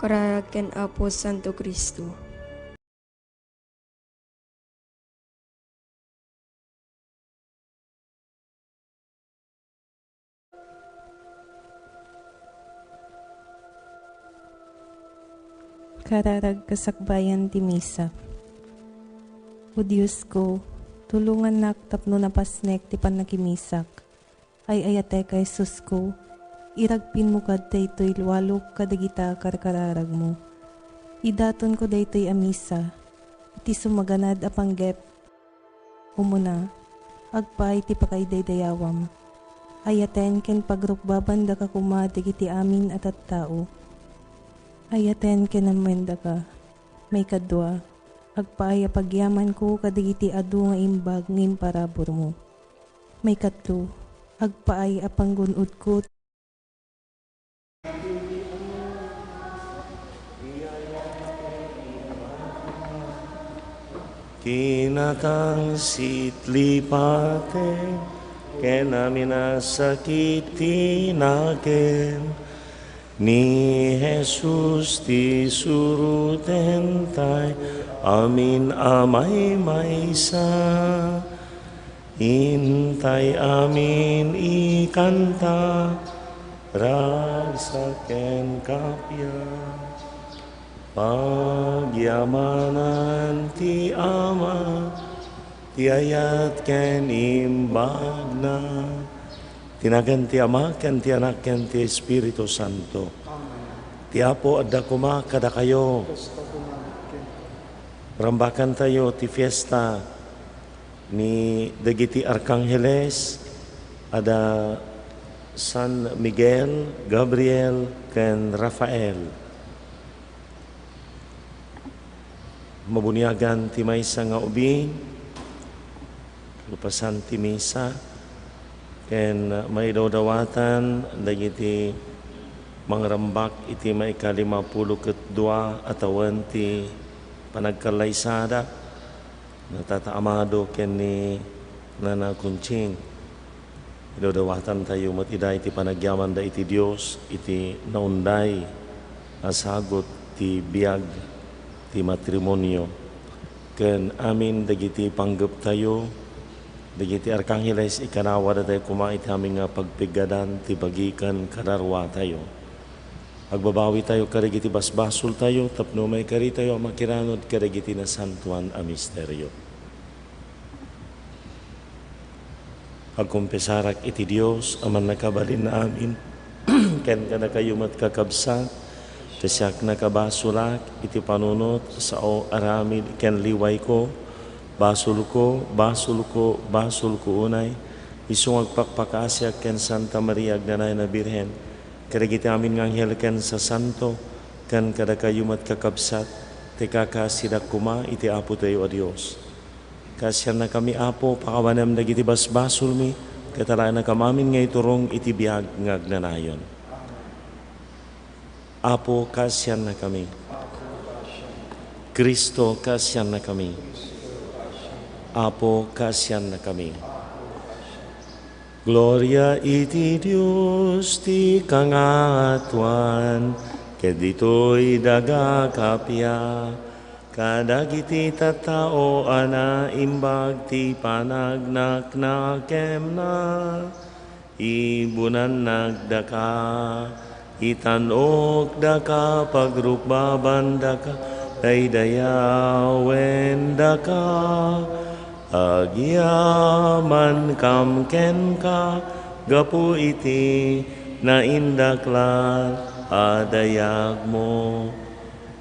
Kararag ken Apo Santo Kristo. Kararag kasakbayan ti Misa. O Diyos ko, tulungan nak tapno napasnek ti panakimisak. Ay ayate ka Jesus ko, iragpin mo kad daytoy walok kadagita karkararag mo. Idaton ko daytoy amisa, iti sumaganad a panggep. Umuna, agpay ti pakaidaydayawam. Ayaten ken pagrukbaban da ka kuma digiti amin at tao. Ayaten kinamwenda ka, may kadwa, agpaaya pagyaman ko kadigiti adu nga imbag ngim parabor mo. May katlo, agpaay apanggunod ko. Kinatang sitlipate, kenaminasakit tinaken, ni Jesus ti suruten tay, amin amay maysa. Intay amin ikanta, ragsaken kapya. Pagyamanan ti Ama, ti ayat ken imbag na. Tinagan ti Ama, ken ti Anak, ken ti Espiritu Santo. Ti Apo adda kuma kada kayo. Rambakan tayo ti fiesta ni dagiti Arkangeles, ada San Miguel, Gabriel, ken Rafael. Mabunyagan ti maysa nga ubing, lupasan ti misa, ken may dawdawatan dagiti mangrambak iti maika-52 atawan ti panagkalaysada natataamado ken ni Nana Kunching. Dawdawatan tayo matiday iti panagyaman da iti Dios iti naunday asagot ti biag ti matrimonyo. Ken amin dagiti panggep tayo, dagiti Arkangeles ikanawa da tayo kuma iti aming nga pagpigadan ti bagikan kararwa tayo. Agbabawi tayo karigiti basbasol tayo, tapno may kari tayo makiranod karigiti na santuan a misteryo. Agkumpesarak iti Dios aman nakabalin na amin, ken kada kayo matkakabsat, kasyak nakabasulak iti panunot sa o aramid ken liway ko, basul ko unay, isung agpakpakasyak ken Santa Maria Agdanay na Birhen, karigiti amin ng anghel ken sa santo, ken kada kayo matkakabsat, ti kakasidak kuma iti Apo tayo a Dios. Kasyan na kami Apo, pakawanam dagiti basbasul mi, katalaan na kamamin nga iturong iti biag nga agnanayon. Apo, kasyan na kami. Kristo, kasyan na kami. Apo, kasyan na kami. Gloria iti Dios ti kangatuan, ket ditoy daga kapya, kadagiti tattao ana imbag ti panagnaknakem na, ibunan nagdaka, itanok daka pagrukbaban daka, daydayawen daka, agyaman kamken ka, gapu iti naindaklan adayag mo.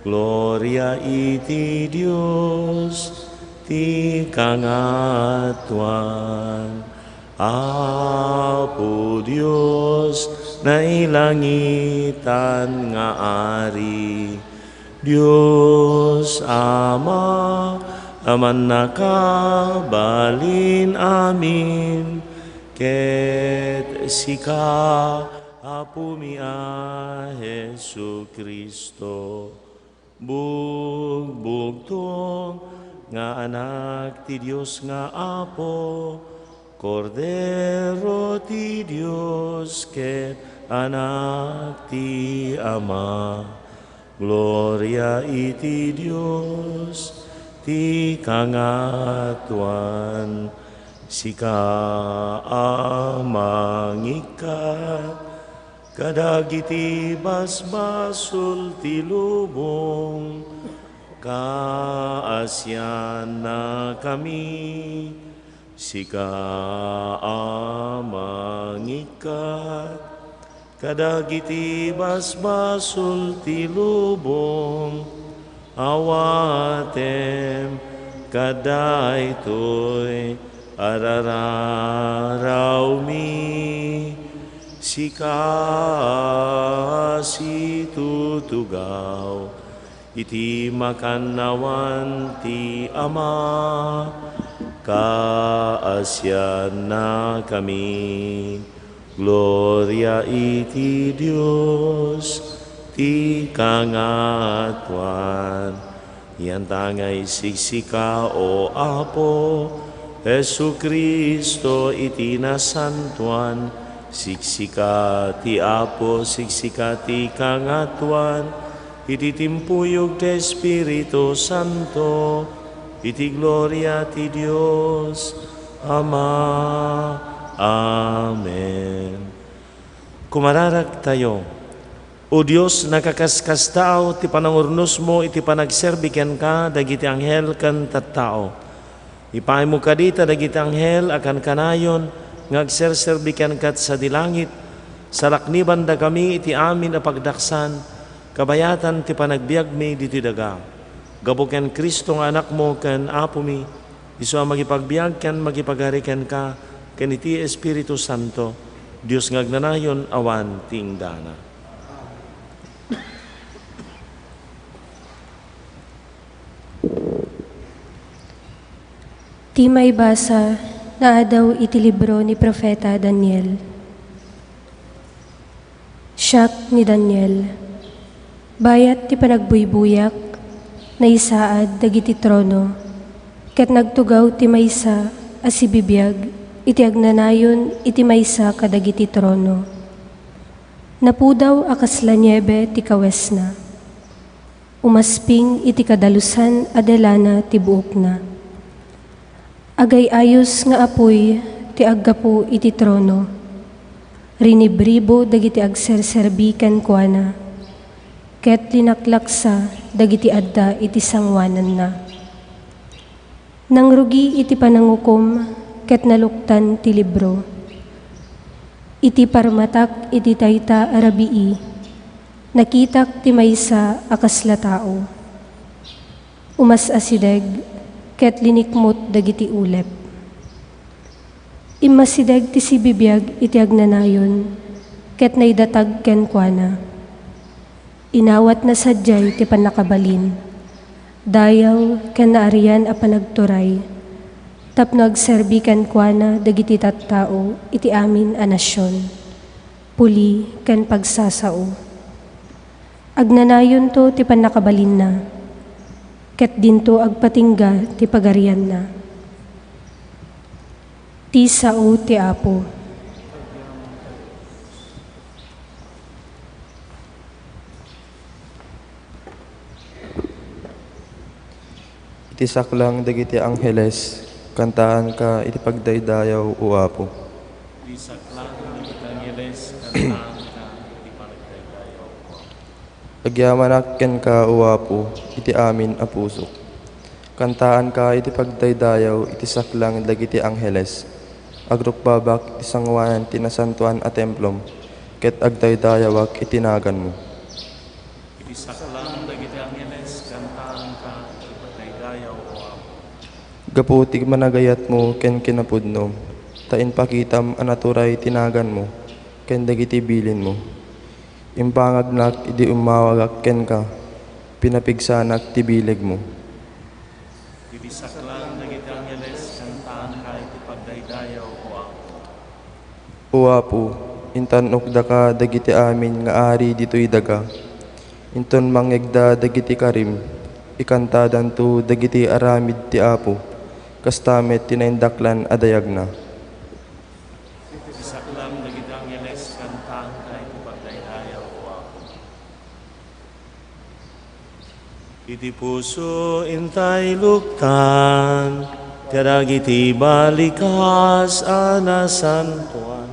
Gloria iti Dios ti kangatuan. Apo Dios na ilangitan nga ari, Dios Ama, aman nakabalin amin, ket sika Apo mi a Jesu Kristo, bugbugtong nga anak ti Dios nga Apo, Cordero ti Dios ket anak ti Ama, Gloria iti Dios, ti kangatuan, sika amangikat, kadagiti basbasul ti lubong, kaasyan na kami, sika amangikat, kadagiti basbasul ti lubong, awatem kadaytoy arararaw mi, sika situtugaw, iti makannawan ti Ama, kaasyan na kami. Gloria iti Dios, ti kangatuan, yan tangay siksika o Apo, Jesu Kristo iti nasantuan, siksika ti Apo, siksika ti kangatuan, iti timpuyog ti Espiritu Santo, iti gloria ti Dios, Ama. Amen. Kumararag tayo. O Diyos, nakakaskas tao, ti panangurnos mo, iti panagserbiken ka, dagiti anghel kan tattao. Ipaay mo ka dita, dagiti anghel, akan kanayon, ngagserserbiken kat sa dilangit, sarakniban da kami, iti amin a pagdaksan, kabayatan ti panagbiag mi, diti daga. Gabuken Kristo nga anak mo, kan apo mi, iso magipagbiag kan, magipagariken ka, ken iti Espiritu Santo, Dios ngagnanayon awan tingdana. Ti may basa na adaw iti libro ni Propeta Daniel. Siak ni Daniel, bayat ti panagbuybuyak, na isaad dagiti trono, ket nagtugaw ti maysa asibibiyag, iti agnanayon iti maysa kadagiti trono. Napudaw akas la niebe ti kawesna. Umasping iti kadalusan adelana ti buok na. Agay-ayos nga apoy ti aggapu iti trono. Rinibribo dagiti agserserbikan kuana. Ket linaklaksa dagiti adda iti sangwanan na. Nangrugi iti panangukom ket naluktan ti libro. Iti parmatak iti tayta arabii, nakitak ti maysa akas la tao. Umas asideg, ket linikmot dagiti ulep. Immasideg ti sibibiyag iti agnanayon, ket naidatag ken kuana. Inawat na sadyay ti panakabalin, dayaw ken naarian a panagturay, tapno agserbikan kuana dagiti tattao iti amin a nasyon, puli ken pagsasao. Agnanayon to ti panakabalin na, ket dinto agpatingga ti pagarian na. Ti sao ti Apo. Iti saklang dagiti angheles, kantaan ka iti pagdaydayaw o Apo. Di saklang dagiti angheles, kantaan ka iti pagdaydayaw o Apo. Agyamanakken ka o Apo, iti amin a pusok. Kantaan ka iti pagdaydayaw iti saklang dagiti angheles. Agrukbabak iti sangwanan ti nasantuan a templom, ket agdaydayawak iti nagan mo. Iti saklang dagiti angheles, kantaan ka iti pagdaydayaw o Apo. Gaputig managayat mo ken kinapudnom, tain pakitam anaturay tinagan mo, ken dagiti bilin mo. Impangagnak idi umawagak ken ka, pinapigsanak ti bileg mo. Iti saklang dagiti angheles, kantaan ka iti pagdaydayaw o Apo. O Apo, intanokda ka dagiti amin nga ari ditoy daga. Inton mangegda dagiti karim, ikantadan to dagiti aramid ti Apo, kastamet tinaindaklan adayag na. Iti saklang dagiti angheles, kantaan ka iti pagdaydayaw o Apo. Iti puso intay luktan, kadagiti balikas anasantuan.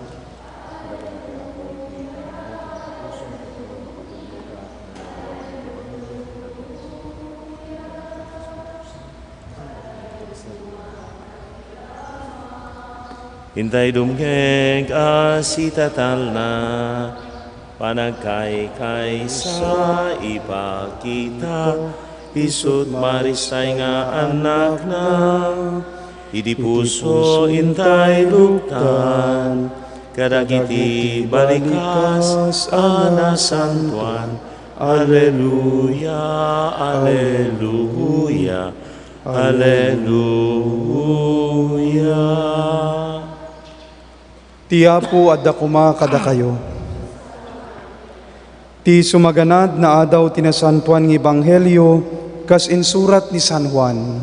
Hintay dumgeg asitatal na, panagkay-kay sa ipakita, isut maristay nga anak na, idi puso intay luktan, kadagiti balikas anasantuan. Alleluia, Alleluia, Alleluia. Tiyapo adda kuma kada kayo. Ti sumaganad na adaw tinasantuan ng Ebanghelyo kas insurat ni San Juan.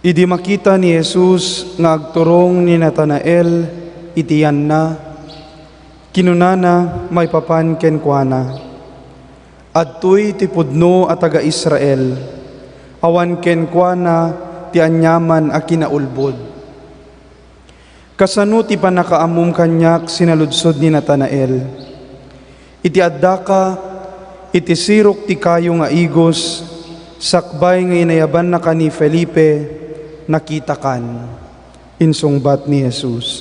Idi makita ni Jesus nga agturong ni Natanael itiyan na, kinunana may papan kenkwana. Adtoy ti pudno at taga Israel, awan kenkwana ti anyaman a kinaulbod. Kasano ti panakaamum kanyak sinaludsod ni Natanael. Iti adda ka, iti sirok ti kayo nga igos, sakbay nga inayaban na ka ni Felipe, nakita kan. Insungbat ni Jesus.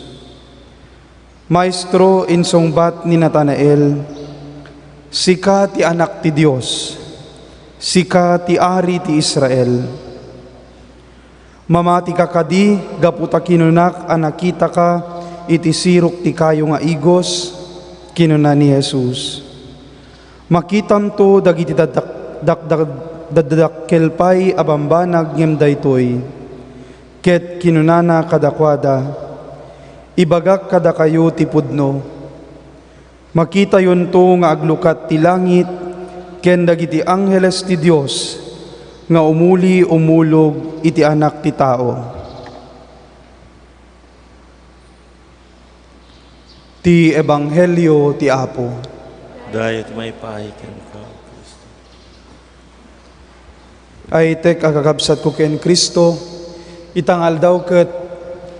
Maestro, insungbat ni Natanael, sika ti anak ti Dios, sika ti ari ti Israel. Mamati ka kadi, gaputa kinunak, anakita ka, iti sirok ti kayo nga igos, kinuna ni Jesus. Makitam to, dagiti dadakkelpay abambanag ngem daytoy, ket kinunana kadakwada, ibagak kada kayo ti pudno. Makita yun to nga aglukat ti langit, ken dagiti angheles ti Dios, nga umuli umulog iti anak ti tao. Ti Ebanghelyo ti Apo. Dayat may pahikan ka, Kristo. Ay tek agagabsat ko ken Kristo, itangal daw ket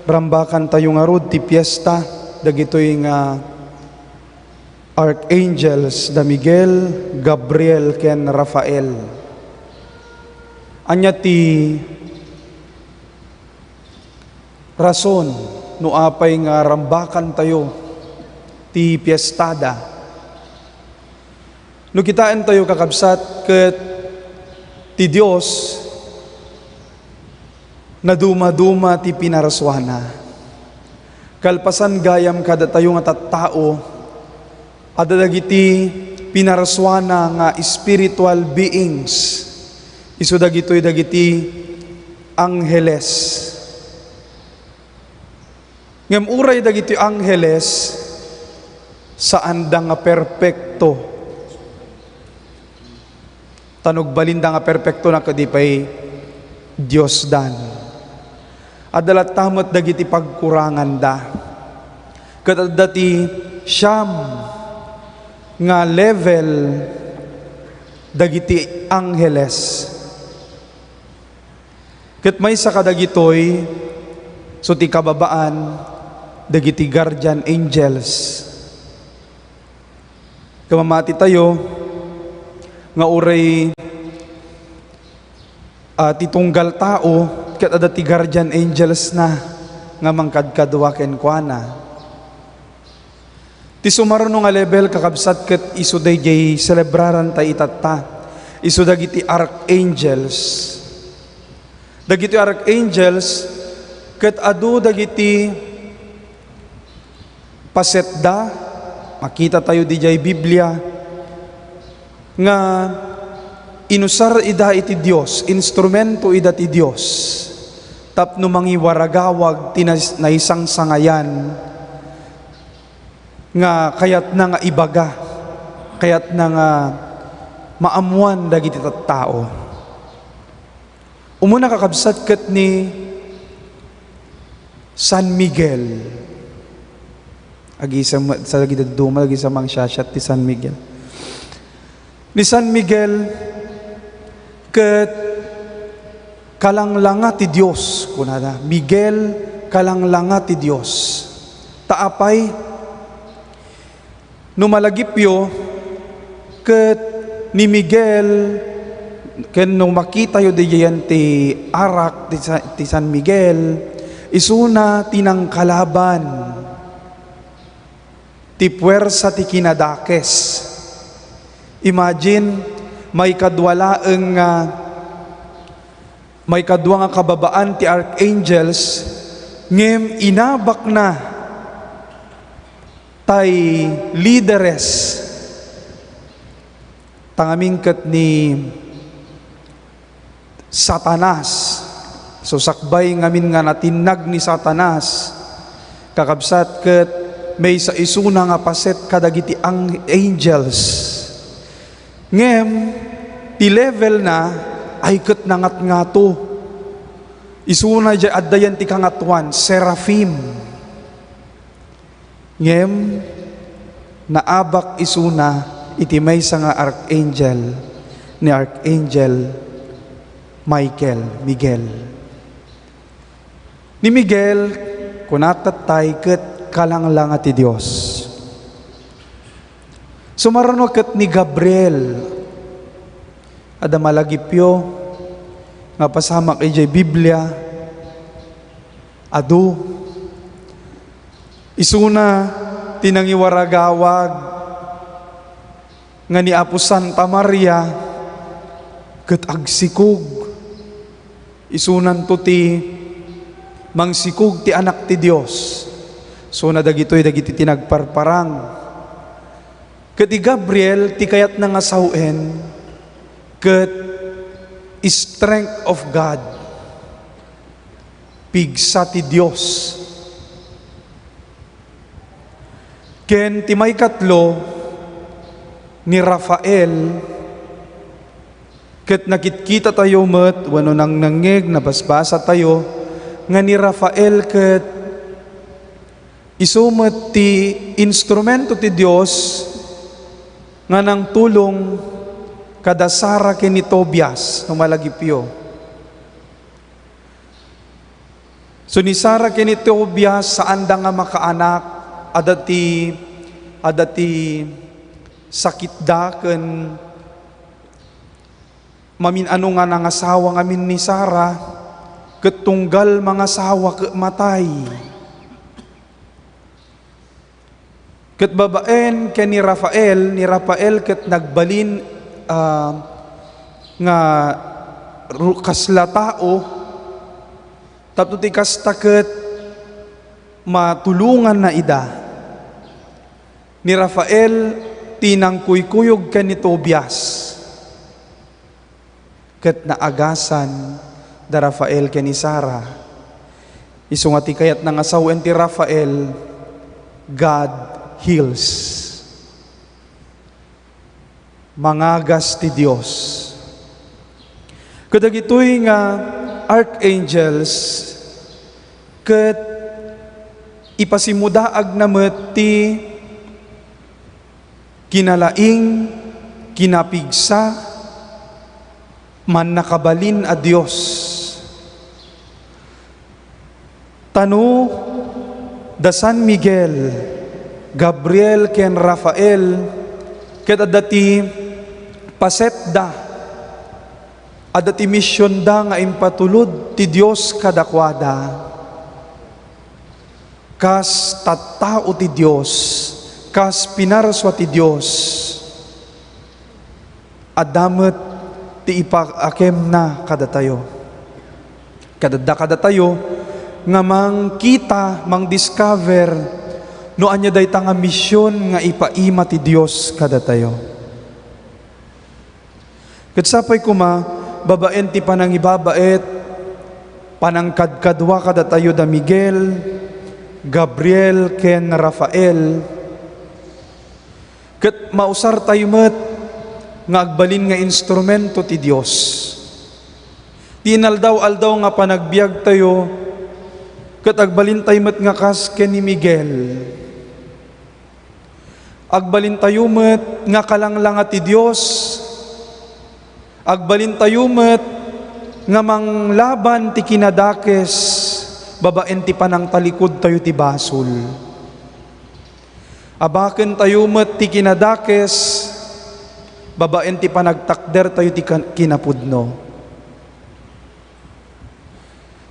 rambakan tayo nga rod ti piyesta, dagitoy nga archangels da Miguel, Gabriel ken Rafael. Anya ti rason no apay nga rambakan tayo ti piestada. No kitaan tayo kakabsat ket ti Dios na duma-duma ti pinaraswana. Kalpasan gayam kada tayo nga tattao, adadagiti pinaraswana nga spiritual beings. Isu dagitoy dagiti angheles. Ngem uray dagiti angheles saan da nga perpekto. Tanog balinda nga perpekto na kadipay Dios dan. Adalat tamot dagiti pagkurangan da. Ket dati siyam nga level dagiti angheles. Ket may sa kadagitoy, so ti kababaan, dagiti guardian angels. Kamamati tayo, nga uray titunggal tao, ket adati guardian angels na, nga mangkadkadwa kenkwana. Ti sumaruno nga level kakabsat ket isu dayjay celebraran tay itatta, isu dagiti archangels. Dagiti archangels ket adu dagiti pasetda, makita tayo di jay Biblia nga inusar ida iti Dios, instrumento ida ti Dios, tapno mangiwaragawag naisang sangayan nga kayat na nga ibaga, kayat na nga maamuan dagiti tattao. Umuna kakabsat ket ni San Miguel. agi sa lagi daduma lagi sa mang syasyat ti San Miguel. Ni San Miguel ket kalanglanga ti Dios kunada. Miguel kalanglanga ti Dios. Taapay numalagipyo ket ni Miguel ken nung makita yo diyan ti arak ti San Miguel isuna tinang kalaban ti puwersa ti kinadakes. Imagine may kadwalaeng may kadwa nga kababaan ti archangels ngem inabak na tay leaderes tangamingket ni Satanas. So sakbay ngamin nga natinag ni Satanas kakabsat ket may sa isuna nga paset kadagiti ang angels. Ngem ti level na ay ket nangat ngato. Isuna jay addayan ti kangatuan seraphim. Ngem naabak isuna iti maysa nga archangel ni Archangel Miguel. Ni Miguel kunatatay ket kalanglanga ti Dios. Sumarano ket ni Gabriel ada malagipyo nga pasamak ijay Biblia adu isuna tinangiwaragawag nga ni Apo Santa Maria ket agsikog isunan to ti mangsikog ti anak ti Dios. So na dagitoy dagiti tinagparparang. Ket ti Gabriel ti kayat na nga sawen ket strength of God. Pigsa ti Dios. Ken ti may katlo ni Rafael ket nakitkita tayo met wano nang nangeg nabasbasa tayo nga ni Rafael ket isumet ti instrumento ti Dios nga nang tulong kada Sara ken ni Tobias no malagipyo. So ni Sara ken ni Tobias saan da nga makaanak adati sakit da ken mamin ano nga nangasawa ngamin ni Sara ket tunggal mga sawa ket matay. Ket babaen ken ni Rafael ket nagbalin nga kasla tao tapno ti kasta ket matulungan na ida. Ni Rafael tinang kuykuyog ken ni Tobias ket naagasan da Rafael ken ni Sara. Isu nga ti kayat nang asawen ti Rafael, God heals. Mangagas ti Dios. Kadagitoy nga archangels ket ipasimudaag na met ti kinalaing kinapigsa man nakabalin a Dios. Tano da San Miguel, Gabriel ken Rafael ket adati paset da adati mission da nga impatulod ti Dios kadakwada. Kas tattao ti Dios, kas pinarswa ti Dios. Adamet ti ipaakem na kadatayo. Kadatayo nga mangkita, mang-discover no anya day nga misyon nga ipaima ti Dios kadatayo. Ket sapay kuma babaen ti panangibabait panangkadkadwa kadatayo da Miguel, Gabriel ken Rafael. Ket mausar tayo met nga agbalin nga instrumento ti Dios. Tinaldaw-aldaw nga panagbiag tayo ket agbalin tayo met nga kas ken ni Miguel. Agbalin tayo met nga kalanglang ti Dios. Agbalin tayo met nga manglaban ti kinadakes, babaen ti panang talikod tayo ti basol. Abaken tayo met ti kinadakes, babaen ti panagtakder tayo ti kinapudno.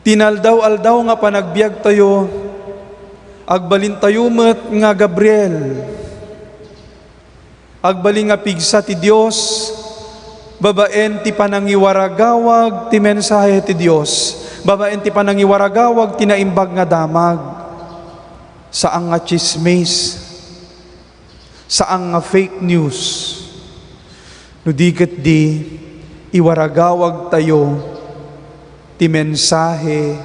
Tinaldaw-aldaw nga panagbiag tayo, agbalin tayo met nga Gabriel. Agbalin nga pigsa ti Dios, babaen ti panangiwaragawag ti mensahe ti Dios. Babaen ti panangiwaragawag ti naimbag nga damag. Saan nga chismis, saan nga fake news. No diket di iwaragawag tayo ti mensahe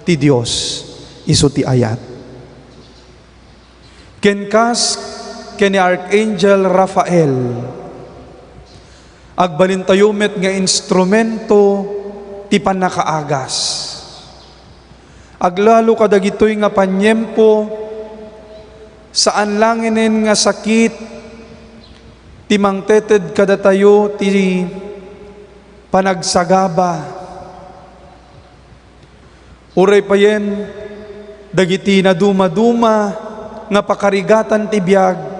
ti Dios isu ti ayat. Kenkas ken ni Archangel Rafael, agbalin tayo met nga instrumento ti panakaagas. Aglalo kadagitoy nga panyempo, saan langinen nga sakit, ti mangteted kada tayo ti panagsagaba. Uray payen, dagiti na duma-duma, nga pakarigatan ti biag,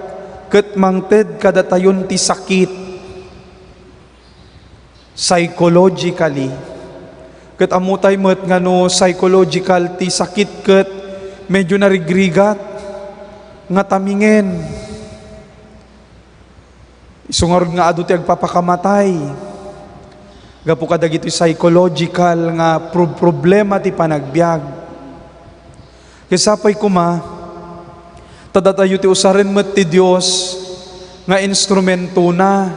ket mangted kada tayon ti sakit, psychologically. Ket amutay met nga no psychological ti sakit ket medyo narigrigat, nga tamingen. Isungarod nga adu ti agpapakamatay. Gapu kadagiti psychological nga problema ti panagbiag. Kisapay kuma, tadatayo ti usaren met ti Dios nga instrumento na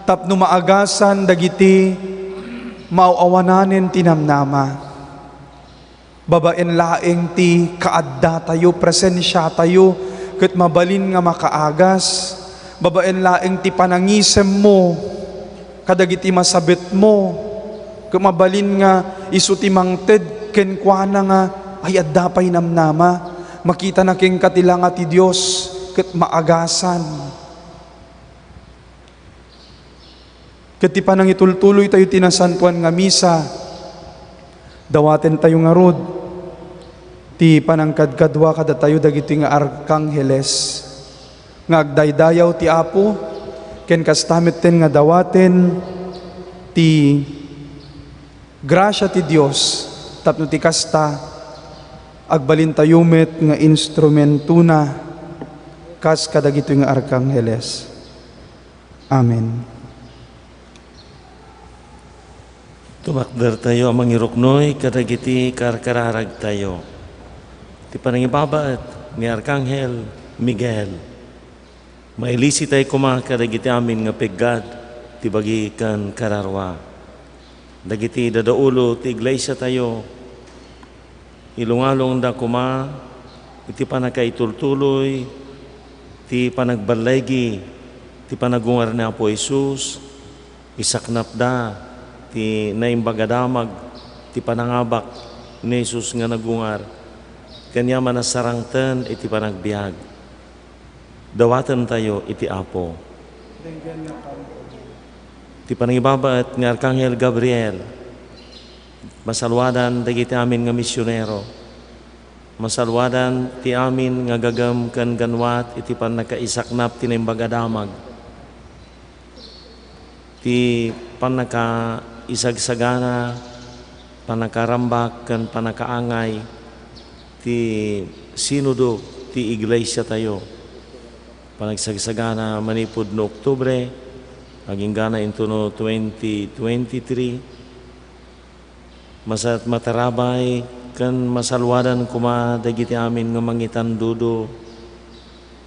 tapno maagasan dagiti mauawananen ti namnama. Babaen laeng ti kaadda tayo, presensya tayo, ket mabalin nga makaagas. Babaen laeng ti panangisem mo, kadagiti masabit mo, kumabalin nga isu ti mangted kenkwana nga ay addapay namnama, makita na king katila nga ti Dios ket maagasan. Ket ti panangitultuloy tayo tinasantuan nga misa, dawaten tayo nga rod ti panangkadkadwa kada tayo dagiti nga arkangheles nga agdaydayaw ti Apo, ken kastamiten nga dawaten ti grasya ti Dios tapno ti kasta agbalin tayo met nga instrumento na kas kadagito nga arkangheles. Amen. Tumakder tayo amang iruknoy, kadagiti karkararag tayo. Ti panangibabaet ni Arkanghel Miguel. Mailisi tayo kadagiti amin nga peggad, ti bagi kan kararwa. Dagiti dadaulo ti iglesia tayo, ilungalong da iti panakaitultuloy, ti panagbalegi, ti panagungar ni Apo Jesus, isaknap da, ti naimbagadamag, ti panangabak ni Jesus nga nagungar, kanya manasarangten iti panagbiag. Dawatan tayo iti Apo. Ti panangibabaet nga Arkanghel Gabriel, masalwadan dagiti amin nga misyonero, masalwadan ti amin nga gagam kan ganwat iti panakaisaknap ti naimbagadamag, ti panakaisagsagana, panakarambak kan panakaangay, ti sinudo ti iglesia tayo. Panagsagsagana manipod no Oktubre, aging gana into no 2023. Masat matarabay, kan masalwadan kuma dagiti amin nga mangitandudo,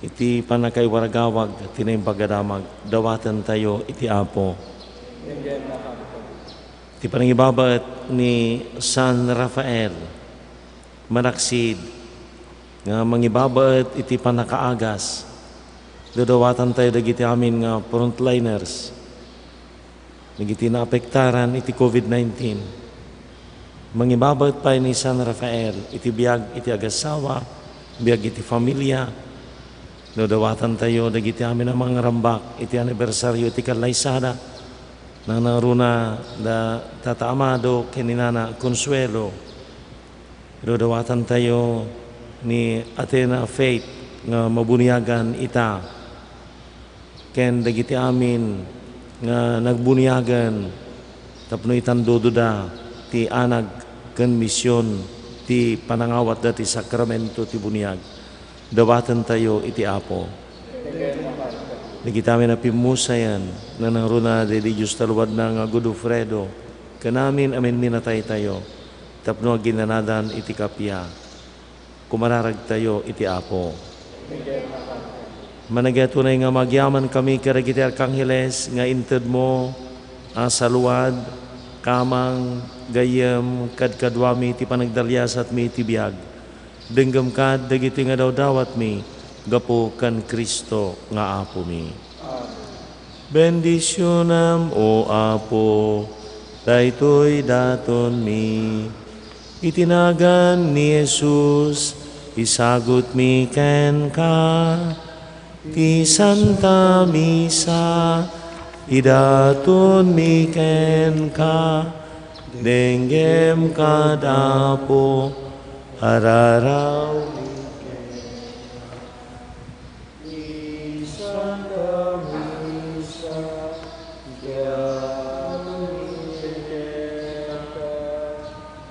iti panakaiwaragawag, tinayong paggadamag, dawatan tayo iti Apo. Iti panangibabaet ni San Rafael, manaksid, nga mangibabaet iti panakaagas, dadawatan tayo dagiti amin nga frontliners, dagiti naapektaran iti COVID-19. Mangibabaet pa ni San Rafael, iti biag iti agasawa, biag iti familia, Dodawatan tayo, dagiti amin ang mga rambak, iti anibersaryo, iti kalaysada, na naruna da tataamado kininana Consuelo. Dodawatan tayo ni Athena Faith nga mabunyagan ita. Ken dagiti amin nga nagbunyagan tapno itan dododa ti anag ken misyon ti panangawat dati sakramento ti bunyag. Dawatan tayo iti Apo. Nagitami na pimusayan na naruna de Diyos taluwad na nga Godofredo. Kanamin amin minatay tayo. Tapno ginanadan iti kapya. Kumararag tayo iti Apo. Managatunay nga magyaman kami karagiti Arkangeles nga inted mo saluad kamang gayem kadkadwami ti panagdalyasat mi ti biag. Denggam kad dagiti nga daw dawat mi gapo kan Kristo nga Apo mi. Bendisyonam o Apo, daytoy daton mi. Itinagan ni Jesus, isagot mi ken ka. Ti Santa Misa, idaton mi ken ka. Denggem kad Apo, araraw mi ken. Santa Misa, idaton mi ken ka.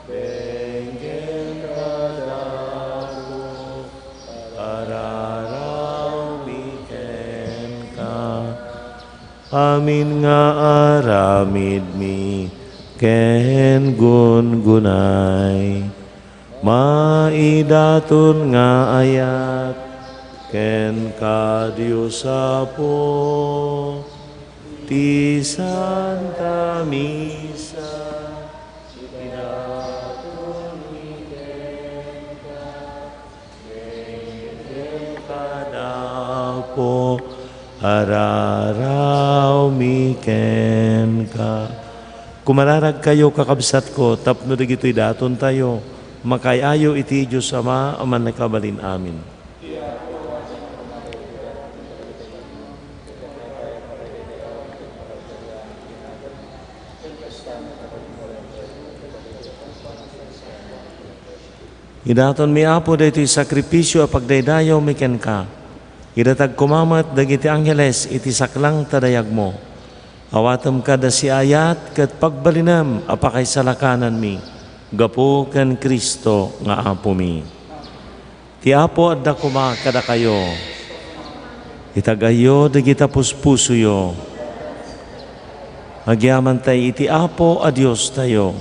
Denggem kad Apo, araraw mi ken ka. Amin nga aramid mi ken gungunay. Maidaton nga ayat ken ka Dios Apo. Ti Santa Misa, idaton mi ken ka. Denggem kad Apo, araraw mi ken ka. Kumararag kayo kakabsat ko, tapno digito'y daton tayo, makayayo iti Diyos Ama, aman nakabalin amin. Idaton mi Apo daytoy sakripisyo a pagdaydayaw mi ken ka. Idatag kumamat dagiti angheles iti saklang tadayag mo. Awatem kada si ayat ket pagbalinam apakay salakanan mi. Gapo ken Kristo nga Apo mi. Ti Apo adda kuma kada kayo. Itagayo dagita puspusuyo. Agyaman tay iti Apo a Dios tayo.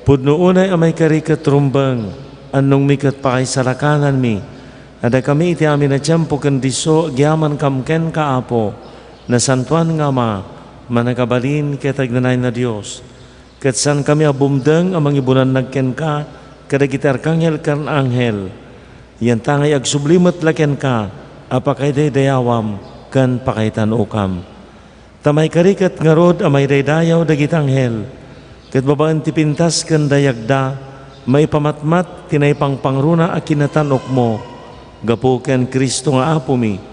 Pudno unay amay karikat rumbang anong mikat pakay salakanan mi. Ada kami iti amin na tiyempo ken diso agyaman kam ken ka Apo. Na santuan nga ma, managabalin ket agnanay na Dios. Ket san kami abumdeng amang ibunan nagken ka, kadagiti arkanghel ken anghel. Yan tangay agsublimet laken ka, apakay daydayawam ken pakaitan ukam. Tamay karikat nga rod amay daydayaw dagiti anghel. Ket babaan ti pintas ken dayagda, may pamatmat tinaypang pangruna a kinatanok mo. Gapo ken Kristo nga Apo mi.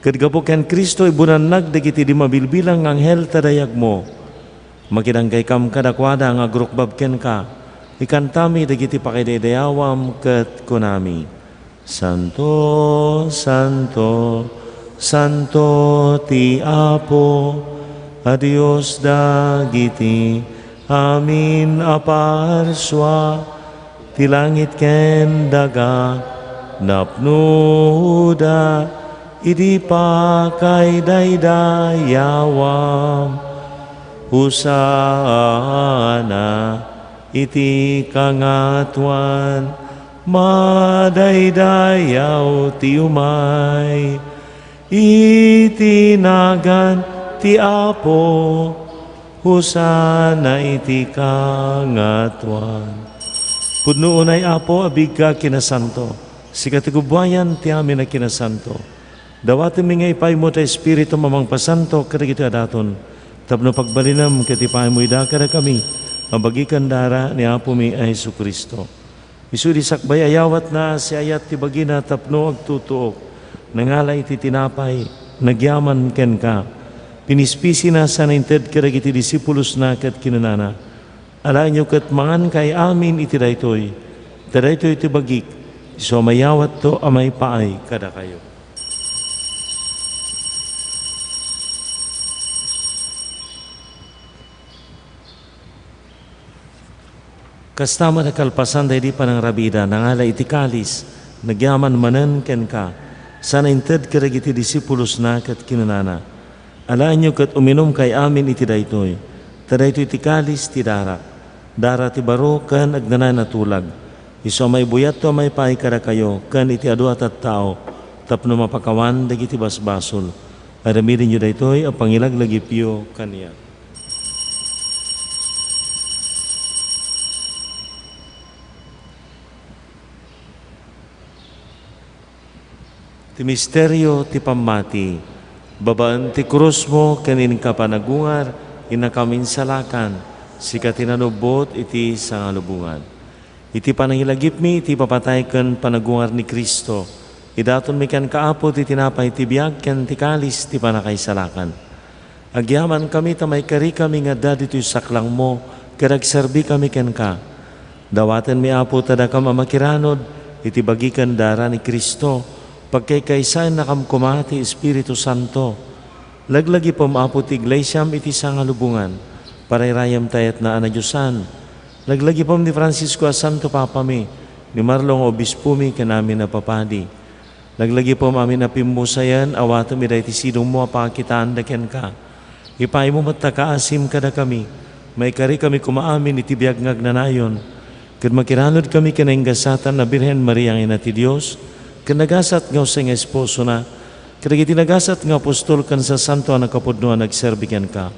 Ket gapo ken Kristo ibunannag dagiti di mabilbilang anghel tadayag mo. Makidanggay kam kadakwada nga agrukbab ken ka. Ikantami dagiti pakidaydayawam ket kunami. Santo, Santo, Santo ti Apo, a Dios dagiti amin aparswa, ti langit ken daga napnuda. Idi pa kay daydayawam, husana iti kangatuan, madaydayaw ti umay, itinagan ti Apo, husana iti kangatuan. Pudno unay Apo abig ka kinasanto, sikatigubayan ti amin na kinasanto. Dawati mi nga ipay mo ta Espiritu mamang pasanto kadagiti adaton. Tapno pagbalinam katipay mo idakara kami. Mabagikan dara ni Apo mi ay Jesucristo. Isu di sakbay ayawat na si ayat ti bagina tapno agtutuok. nangalay iti tinapay, nagyaman ken ka, pinispisi na sa nainted karagiti disipulos na kat kinunana, ala nyo kat mangan kay amin iti daytoy, daytoy iti bagik, so mayawat to amay paay kada kayo. Kastama na kalpasan dahi di pa ng rabida, nangala iti kalis, nagyaman manen ken ka, sana inted karagiti disipulos na kat kinunana. Alaan nyo kat uminom kay amin iti daytoy, daytoy iti kalis ti dara, dara ti baro ken agnanan na tulag. Iso may buyat to may paay kada kayo, ken iti adu at tao, tapno mapakawan dagiti basbasol. Aramidin nyo daytoy, ang pangilaglagipyo kaniya. Ti misteryo ti pamati, babaan ti krus mo kanin ka panagungar, inakamin salakan, sika tinanubot iti sangalubungan. Iti panangilagip mi, iti papatay ken panagungar ni Kristo, idaton mi ken kaapo ti tinapay ti biag ken ti kalis ti panakaisalakan. Agyaman kami tamay kari kami nga dadi ti saklang mo, karagserbi kami ken ka. Dawaten mi apo tada ka mamakiranod, iti bagikan dara ni Kristo, pagkaykaysayan na kamkumati Espiritu Santo, laglagi pamapo ti iglesyam iti sangalubungan, parayrayam tayat na anadyosan, laglagi pam ni Francisco a Santo Papa mi, ni Marlong Obispo mi kanami na papadi, laglagi pam amin na pimusayan, awato mi dahi ti sidong mo apakitaan da ken ka, ipay mo matakaasim kada kami, may kari kami kumaamin iti biag ngagnanayon, kad makiranod kami kanainggasatan na Birhen Maria ang ina ti Diyos, kanagasat nga usay nga esposo na, kadagiti nagasat nga apostol kan sa santo ang nakapudnuan nagserbikan ka,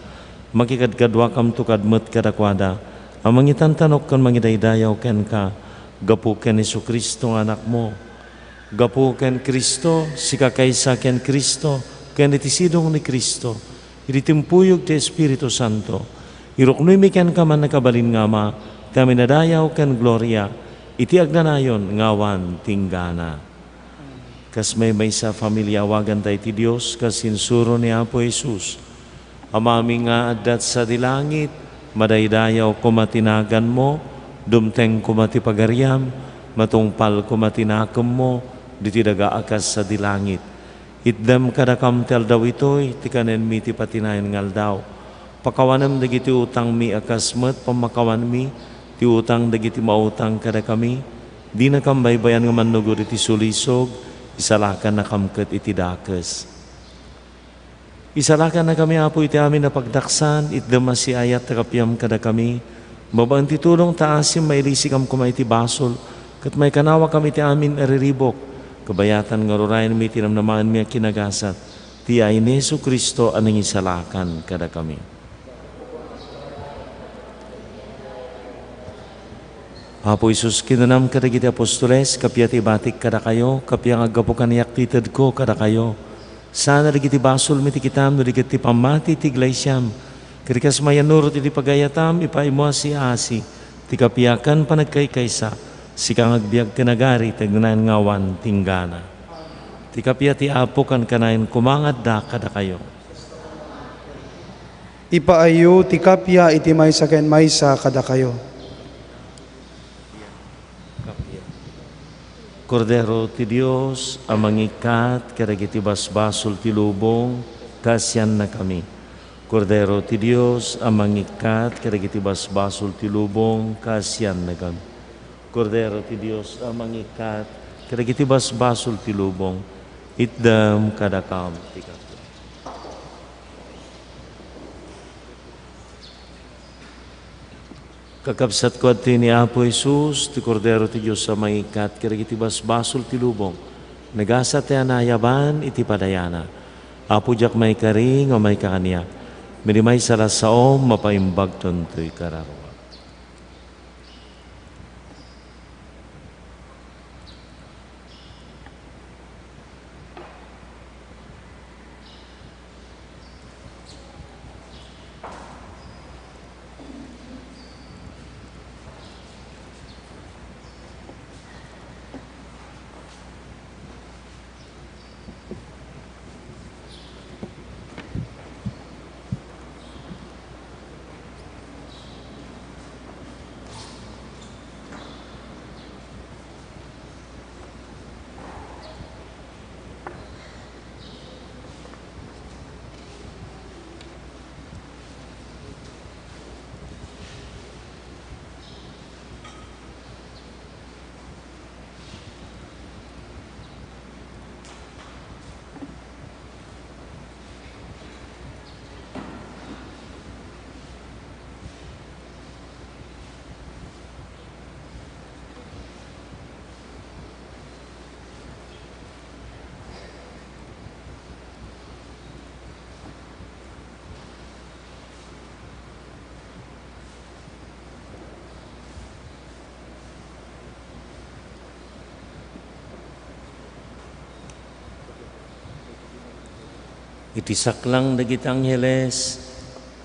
makikadkadwa kam tukadmet kadakwada, ang mangitantanok kan mangidaydayaw ken ka, gapu ken Jesucristo nga anak mo, gapu ken Kristo, sika kaysa ken Kristo, ken iti sidong ni Kristo, iti timpuyog ti Espiritu Santo, iruknoy mi ken ka man nakabalin nga ma, ti amin nadayaw ken gloria, iti agnanayon ngawan tinggana. Kas may sa familia awagan tayo ti Diyos, kas sinsuro ni Apo Jesus. Amami nga adat sa dilangit, madaydayaw kumatinagan mo, dumteng kumati pagariam, matungpal kumatinakam mo, diti dagaakas sa dilangit. Itdam kadakam tel daw ito'y, tikanen mi ti patinayan ngal daw. Pakawanam dagiti utang mi akasmet, pamakawan mi, ti utang dagiti mautang kada kami, di na kambaybayan nga manugod iti sulisog, isalakan na kamket iti dakes. Isalakan na kami apo iti amin na pagdaksan, itdama si ayat takapyam kada kami, mabaan ti tulong taasim mailisi kam kumay ti basol, kat may kanawa kami ti amin ariribok, kabayatan nga rurayan mi tinamnamaan mi kinagasat, ti ay ni Jesucristo anang isalakan kada kami. Apo Isus, kinanam kadagiti apostoles, kapya ti batik kada kayo, kapya nga agapo kaniyak titad ko kada kayo. Sana rigiti basol mi ti kitam, no rigiti pamati ti iglesyam. Kirikas mayanurot iti pagayatam, ipaimo si asi, ti kapyakan panagkaykaysa, sikang agbiag kanagari, tagnan ngawan tinggana. Ti kapya ti apo kan kanayin kumangad da kada kayo. Ipaayo ti kapya iti maysa ken maysa kada kayo. Kordero ti Dios, amang ikat, karagiti basbasol ti lubong, kasyan na kami. Kordero ti Dios, amang ikat, karagiti basbasol ti lubong, kasyan na kami. Kordero ti Dios, amang ikat, karagiti basbasol ti lubong, itdam kadakam ti kapya. Kakabsat ko at ni Apo Jesus, ti Kordero ti Diyos sa mangikat, kiragiti basbasol ti lubong, nagasa ti anayaban iti padayana. Apo jak may karing o may kakaniya, minimay salasaom mapaimbag tuntoy kararo. iti saklang dagiti angheles,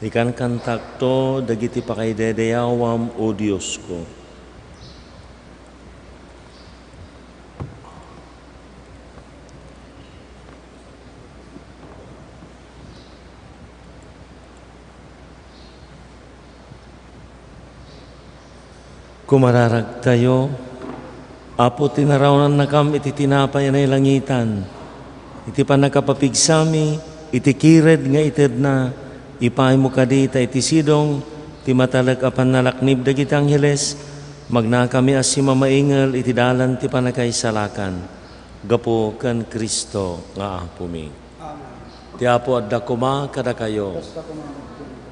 ikan kantakto dagiti pakaidedeyawam o Diyos ko. Kumararag tayo, Apo tinarawanan na kam iti tinapay na ilangitan, iti panakapapigsami, iti kired nga ited na, ipay mo kadita iti sidong, ti matalag apan nalaknib dagiti angheles, magna kami as si mamaingal iti dalan ti panakaisalakan, gapo kan Kristo nga Apo mi. Ti Apo adda kuma kada kayo,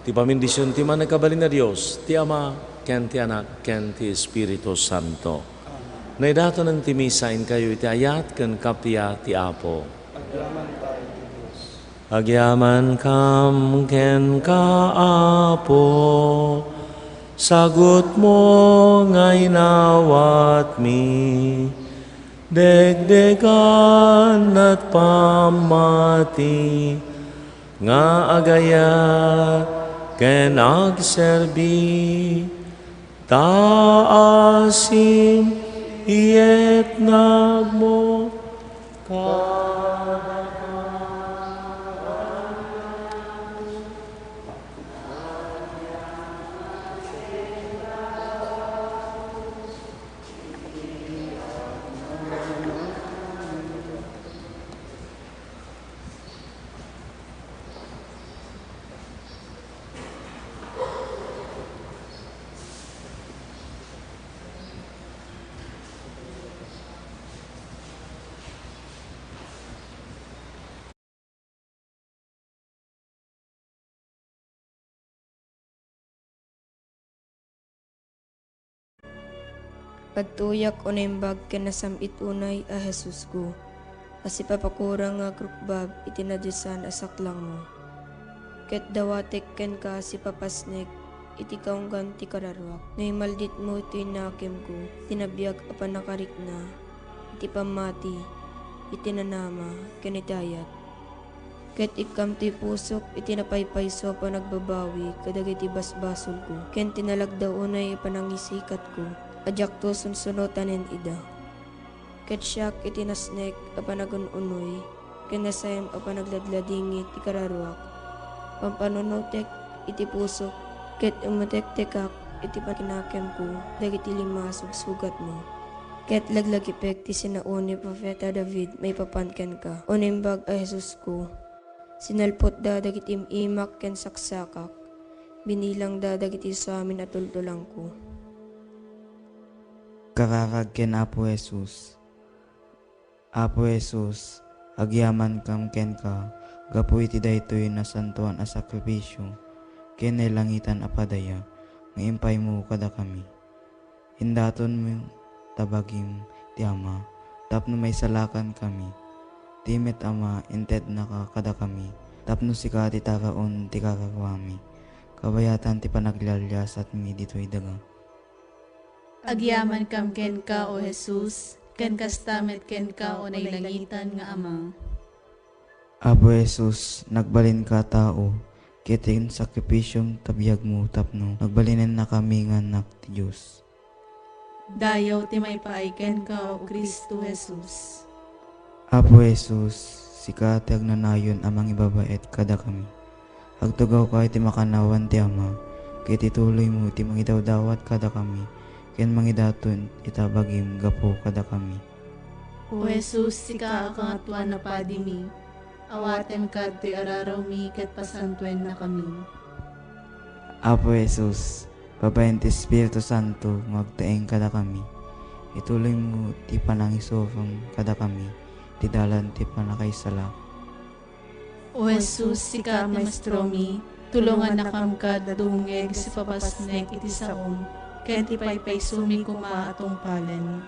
ti pamindisyon ti manakabalin na Diyos, ti Ama, ken ti Anak, ken ti Espiritu Santo. Naidato ng timisain kayo iti ayat ken kapya ti Apo. Agyaman kam ken kaapo, sagot mo ngay nawat mi, degdegan at pamati, nga agayat ken agserbi, taasim iyet nagmo Pagtuyak o naimbag kanasamit unay a Jesus ko. Kasi papakurang nga krukbab itinadyusan asaklang mo. Ket dawatek ken ka si papasnek iti kaunggan ti kararwak. Ngay maldit mo iti nakim ko, tinabiyag apan nakarik na, iti pamati, iti nanama, ken itayat. Ket ikam ti pusok iti napaypayso pa nagbabawi kadag iti basbasol ko. Ken tinalagdaw unay panangisikat ko. Ajak to sunsunotanin ida. Ket siyak iti nasnek apan nagununoy. Ken nasayam apan nagladladingit ti kararwak. Pampanunutek iti pusok. Ket umutek-tekak iti pakinakem ko. Dagiti lima sugsugat mo. Ket laglagipek ti sinauni Profeta David may papanken ka. Unimbag a Jesus ko. Sinalpot da dagiti imak ken saksakak. Binilang da dagiti sa amin at tultulang ko. Kakakag ken Apo Jesus. Apo Jesus, agyaman kam ken ka, gapu iti daytoy na santuan a sakripisyo, ken langitan apadaya, nga impay mo kada kami. Hindaton mo tabagim ti Ama, tapno may salakan kami. Timet Ama, inted na ka kada kami, tapno sika ti takaon ti kakakwami. Kabayatan ti panaglalyas at mi dito'y daga. Agyaman kam ken ka o Jesus, ken kastamet ken ka o nailangitan nga Ama. Apo Jesus, nagbalin ka tao, kitin sakripisyong tabiyag mo tapno, nagbalinin na kami nga anak ti Diyos. Dayaw ti may paaiken ka o Kristo Jesus. Apo Jesus, sika ti agnanayon amang ibabaet kada kami. Agtugaw ka iti makanawan ti Ama, kiti tuloy mo ti mangidawdawat kada kami, ken mangidaton itabagim gapo kada kami. O Jesus, sika akangatuan na padimi, awatem ka ti araraw mi ket pasantuen na kami. Apo Jesus, babaen ti Espiritu Santo, magtaeng kada kami. Ituloy mo ti panangisofang kada kami, ti dalan ti panakaisala. O Jesus, sika maestro mi, tulungan na kam ka dungeg si papasnek iti saom, ken ti paypay sumi kuma atong palen.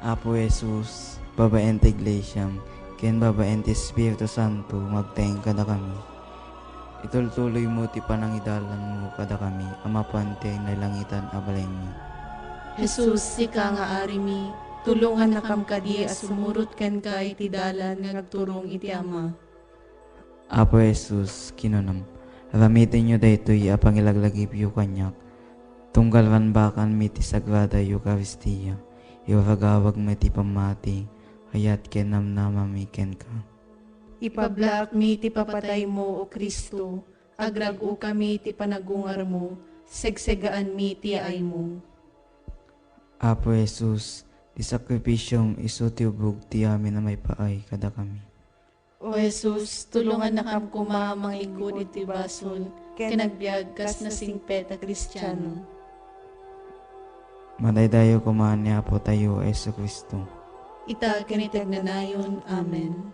Apo Jesus, babaen ti Iglesyam, ken babaen ti Espiritu Santo, magtaeng kada kami. Itultuloy mo ti panangidalan mo kada kami, amapan ti nalangitan abalay mi. Jesus, sika nga ari mi, tulungan na kam kadi as sumurot ken ka iti dalan nga nagturong iti Ama. Apo Jesus, kinunam. Ramitin nyo daytoy apang ilaglagip yu kanyak. Tunggalwan bakan mi ti Sagrada Eucharistia. Iwaragawag mi ti pamati. Hayat ken namnama mi ken ka. Ipablak mi ti papatay mo, O Kristo. Agragu kami ti panagungar mo. Segsegaan mi ti ay mo. Apo Jesus, ti sakripisyong iso ti ubog ti amin na may paay kada kami. O Jesus, tulungan na kam kumamang ikod iti basol, kinagbiag kas na singpet a Kristiyano. Madaydayo kumaan ni Apo tayo, Yesu Kristo. Ita kinitag na nayon. Amen.